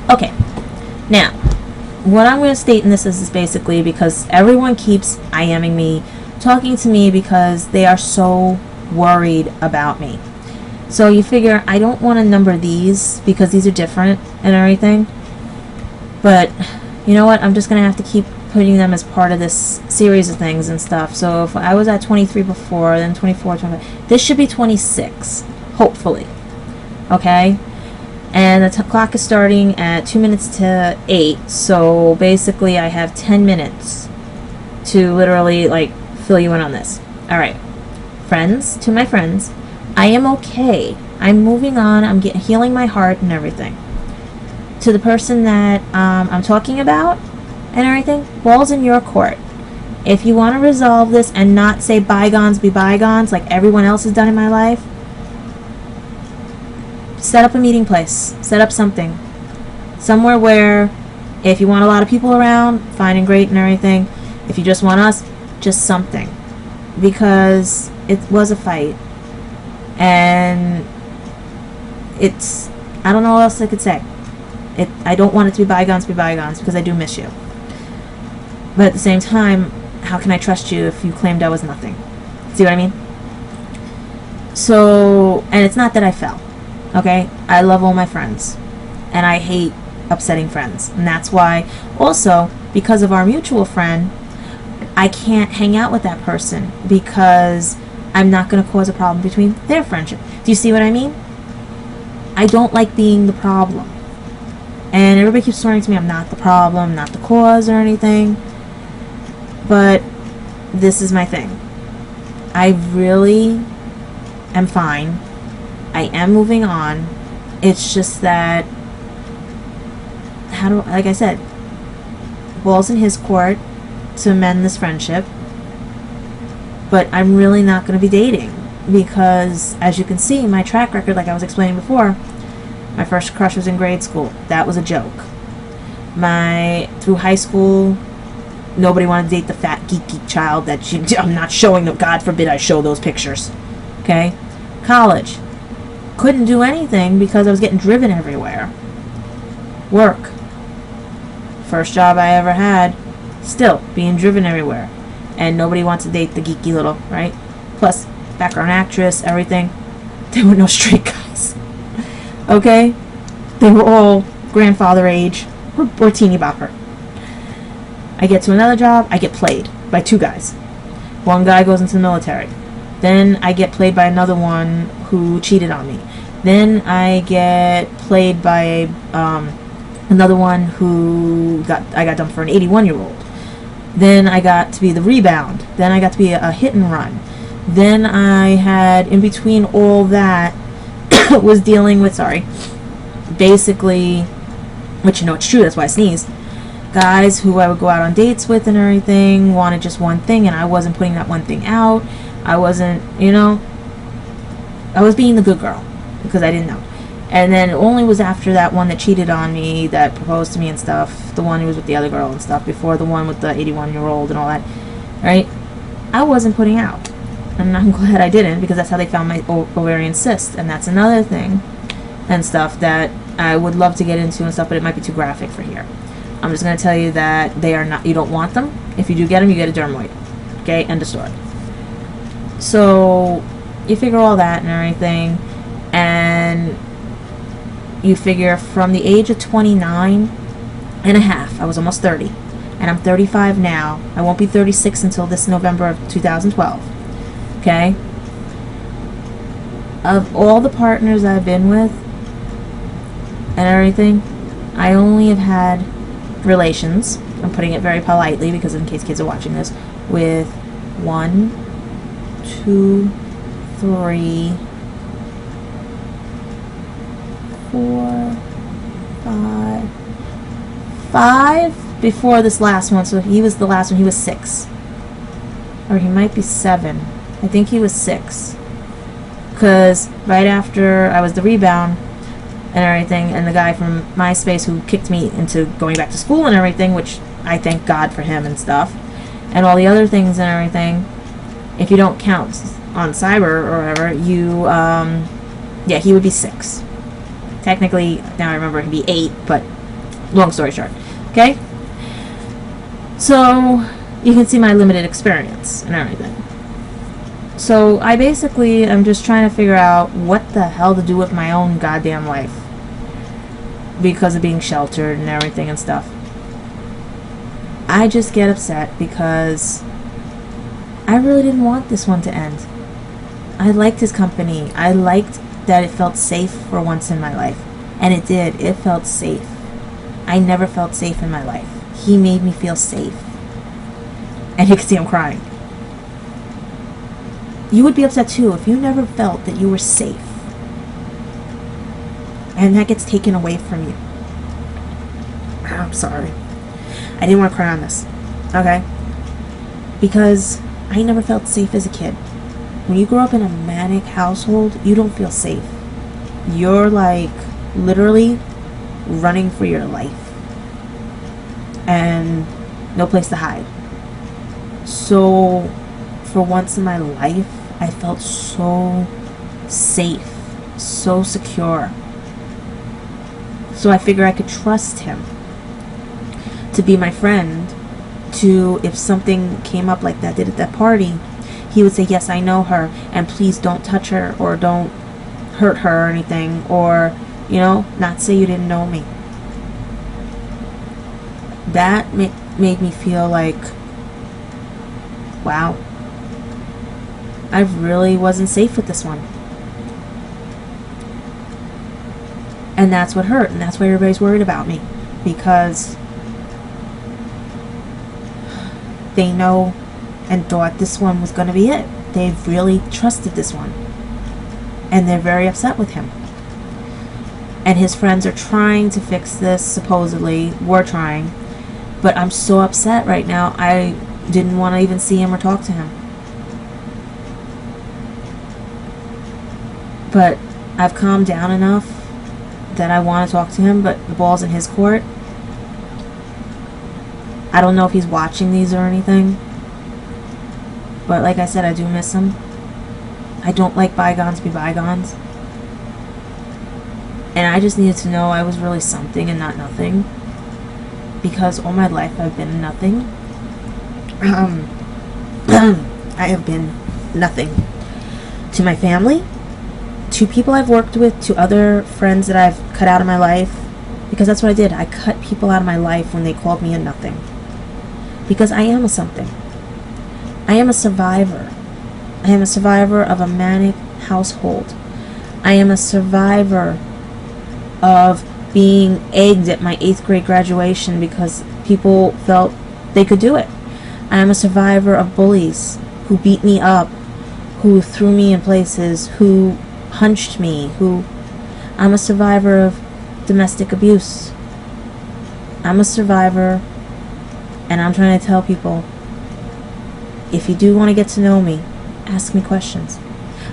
Okay, now, what I'm going to state in this is basically because everyone keeps IMing me, talking to me because they are so worried about me. So you figure I don't want to number these because these are different and everything. But you know what? I'm just going to have to keep putting them as part of this series of things and stuff. So if I was at 23 before, then 24, 25, this should be 26, hopefully. Okay? And the clock is starting at 2 minutes to 8, so basically I have 10 minutes to literally, like, fill you in on this. Alright. Friends, to my friends, I am okay. I'm moving on. I'm healing my heart and everything. To the person that I'm talking about and everything, ball's in your court. If you want to resolve this and not say bygones be bygones like everyone else has done in my life, set up a meeting place. Set up something. Somewhere where if you want a lot of people around, fine and great and everything. If you just want us, just something. Because it was a fight. And it's, I don't know what else I could say. I don't want it to be bygones because I do miss you. But at the same time, how can I trust you if you claimed I was nothing? See what I mean? So, and it's not that I fell. Okay? I love all my friends. And I hate upsetting friends. And that's why, also, because of our mutual friend, I can't hang out with that person because I'm not going to cause a problem between their friendship. Do you see what I mean? I don't like being the problem. And everybody keeps swearing to me I'm not the problem, not the cause or anything. But this is my thing. I really am fine. I am moving on. It's just that, like I said, ball's in his court to mend this friendship. But I'm really not going to be dating because, as you can see, my track record, like I was explaining before, my first crush was in grade school. That was a joke. Through high school, nobody wanted to date the fat geek child that I'm not showing them. God forbid I show those pictures. Okay? College. Couldn't do anything because I was getting driven everywhere. Work. First job I ever had. Still being driven everywhere. And nobody wants to date the geeky little, right? Plus, background actress, everything. There were no straight guys. Okay? They were all grandfather age or teeny bopper. I get to another job, I get played by two guys. One guy goes into the military. Then I get played by another one who cheated on me. Then I get played by another one I got dumped for an 81-year-old. Then I got to be the rebound. Then I got to be a hit and run. Then I had, in between all that, was dealing with, basically, which you know it's true, that's why I sneezed, guys who I would go out on dates with and everything wanted just one thing, and I wasn't putting that one thing out. I wasn't, I was being the good girl because I didn't know. And then it only was after that one that cheated on me, that proposed to me and stuff, the one who was with the other girl and stuff, before the one with the 81-year-old and all that, right? I wasn't putting out. And I'm glad I didn't, because that's how they found my ovarian cyst. And that's another thing and stuff that I would love to get into and stuff, but it might be too graphic for here. I'm just going to tell you that they are not, you don't want them. If you do get them, you get a dermoid. Okay, end of story. So you figure all that and everything, and you figure from the age of 29 and a half, I was almost 30, and I'm 35 now. I won't be 36 until this November of 2012. Okay? Of all the partners I've been with and everything, I only have had relations, I'm putting it very politely because in case kids are watching this, with 1, 2, 3, 4, 5 before this last one. So he was the last one. He was 6, or he might be 7. I think he was 6, because right after I was the rebound and everything, and the guy from MySpace who kicked me into going back to school and everything, which I thank God for him and stuff, and all the other things and everything, if you don't count on cyber or whatever, he would be 6. Technically, now I remember he'd be 8, but long story short. Okay? So, you can see my limited experience and everything. So, I basically am just trying to figure out what the hell to do with my own goddamn life. Because of being sheltered and everything and stuff. I just get upset because I really didn't want this one to end. I liked his company. I liked that it felt safe for once in my life. And it did. It felt safe. I never felt safe in my life. He made me feel safe. And you can see I'm crying. You would be upset too if you never felt that you were safe. And that gets taken away from you. I'm sorry. I didn't want to cry on this. Okay? Because I never felt safe as a kid. When you grow up in a manic household, you don't feel safe. You're like literally running for your life. And no place to hide. So, for once in my life, I felt so safe, so secure. So I figured I could trust him to be my friend, to, if something came up like that did at that party, he would say, yes, I know her, and please don't touch her, or don't hurt her or anything, or, you know, not say you didn't know me. That made me feel like, wow, I really wasn't safe with this one. And that's what hurt, and that's why everybody's worried about me, because they know and thought this one was going to be it. They've really trusted this one. And they're very upset with him. And his friends are trying to fix this, supposedly. We're trying. But I'm so upset right now, I didn't want to even see him or talk to him. But I've calmed down enough that I want to talk to him, but the ball's in his court. I don't know if he's watching these or anything. But like I said, I do miss him. I don't like bygones be bygones. And I just needed to know I was really something and not nothing. Because all my life I've been nothing. I have been nothing. To my family, to people I've worked with, to other friends that I've cut out of my life. Because that's what I did. I cut people out of my life when they called me a nothing. Because I am a something. I am a survivor. I am a survivor of a manic household. I am a survivor of being egged at my 8th grade graduation because people felt they could do it. I am a survivor of bullies who beat me up, who threw me in places, who punched me, I'm a survivor of domestic abuse. I'm a survivor, and I'm trying to tell people, if you do want to get to know me, ask me questions.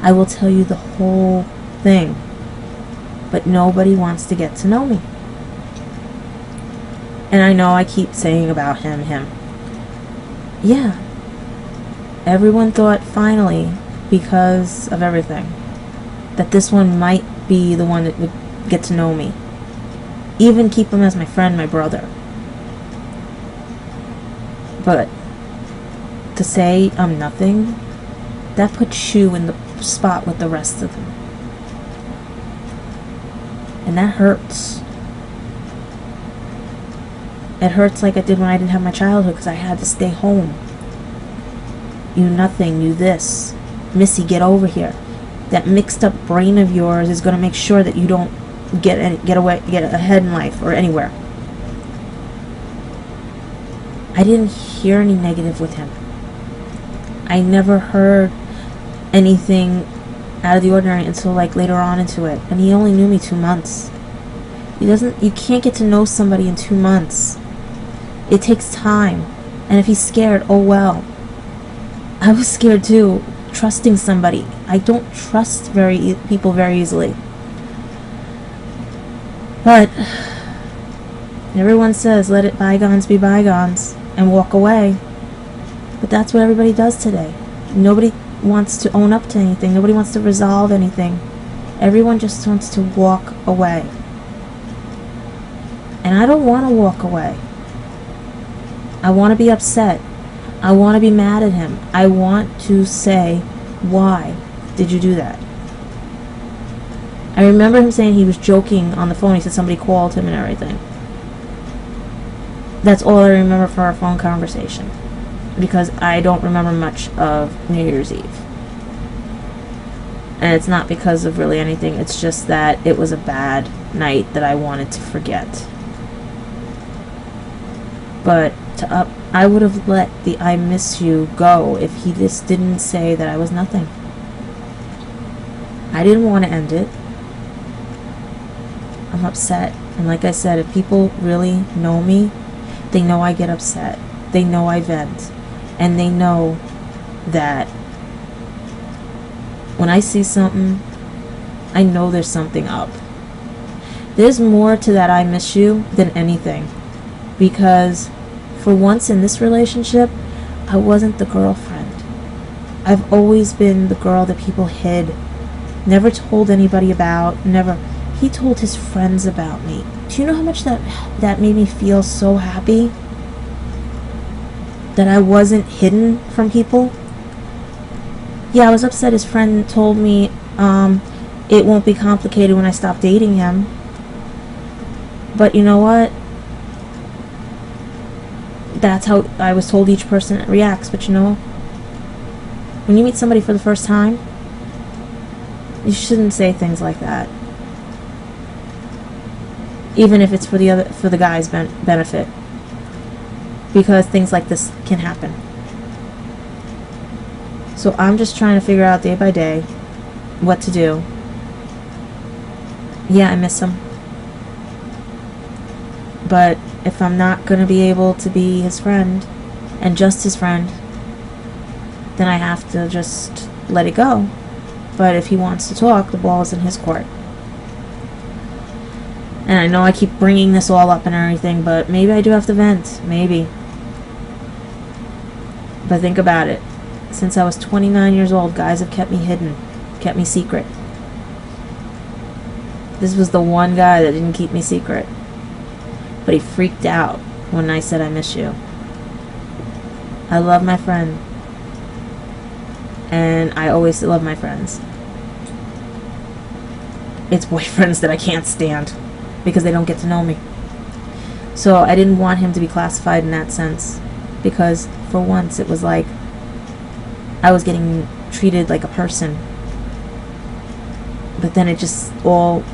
I will tell you the whole thing. But nobody wants to get to know me. And I know I keep saying about him. Yeah. Everyone thought finally, because of everything, that this one might be the one that would get to know me. Even keep him as my friend, my brother. But to say I'm nothing, that puts you in the spot with the rest of them. And that hurts. It hurts like it did when I didn't have my childhood because I had to stay home. You nothing, you this. Missy, get over here. That mixed up brain of yours is going to make sure that you don't get ahead in life or anywhere. I didn't hear any negative with him. I never heard anything out of the ordinary until like later on into it. And he only knew me 2 months. You can't get to know somebody in 2 months. It takes time. And if he's scared, oh well. I was scared too, trusting somebody. I don't trust people very easily. But everyone says let it bygones be bygones and walk away. But that's what everybody does today. Nobody wants to own up to anything. Nobody wants to resolve anything. Everyone just wants to walk away. And I don't want to walk away. I want to be upset. I want to be mad at him. I want to say, why did you do that? I remember him saying he was joking on the phone. He said somebody called him and everything. That's all I remember from our phone conversation, because I don't remember much of New Year's Eve. And it's not because of really anything. It's just that it was a bad night that I wanted to forget. But I would have let the I miss you go if he just didn't say that I was nothing. I didn't want to end it. I'm upset. And like I said, if people really know me, they know I get upset. They know I vent. And they know that when I see something, I know there's something up. There's more to that I miss you than anything. Because for once in this relationship, I wasn't the girlfriend. I've always been the girl that people hid. Never told anybody about. Never. He told his friends about me. Do you know how much that made me feel so happy? That I wasn't hidden from people? Yeah, I was upset his friend told me it won't be complicated when I stop dating him. But you know what? That's how I was told each person reacts. But you know, when you meet somebody for the first time, you shouldn't say things like that. Even if it's for the guy's benefit. Because things like this can happen. So I'm just trying to figure out day by day what to do. Yeah, I miss him. But if I'm not going to be able to be his friend, and just his friend, then I have to just let it go. But if he wants to talk, the ball is in his court. And I know I keep bringing this all up and everything, but maybe I do have to vent. Maybe. But think about it. Since I was 29 years old, guys have kept me hidden. Kept me secret. This was the one guy that didn't keep me secret. But he freaked out when I said I miss you. I love my friend. And I always love my friends. It's boyfriends that I can't stand, because they don't get to know me. So I didn't want him to be classified in that sense, because for once it was like I was getting treated like a person. But then it just all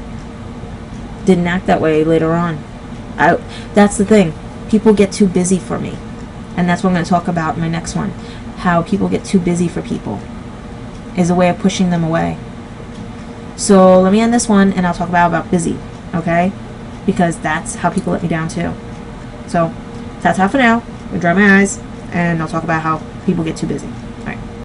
didn't act that way later on. That's the thing. People get too busy for me. And that's what I'm going to talk about in my next one. How people get too busy for people is a way of pushing them away. So let me end this one, and I'll talk about busy. Okay? Because that's how people let me down too. So that's all for now. I'm going to dry my eyes, and I'll talk about how people get too busy.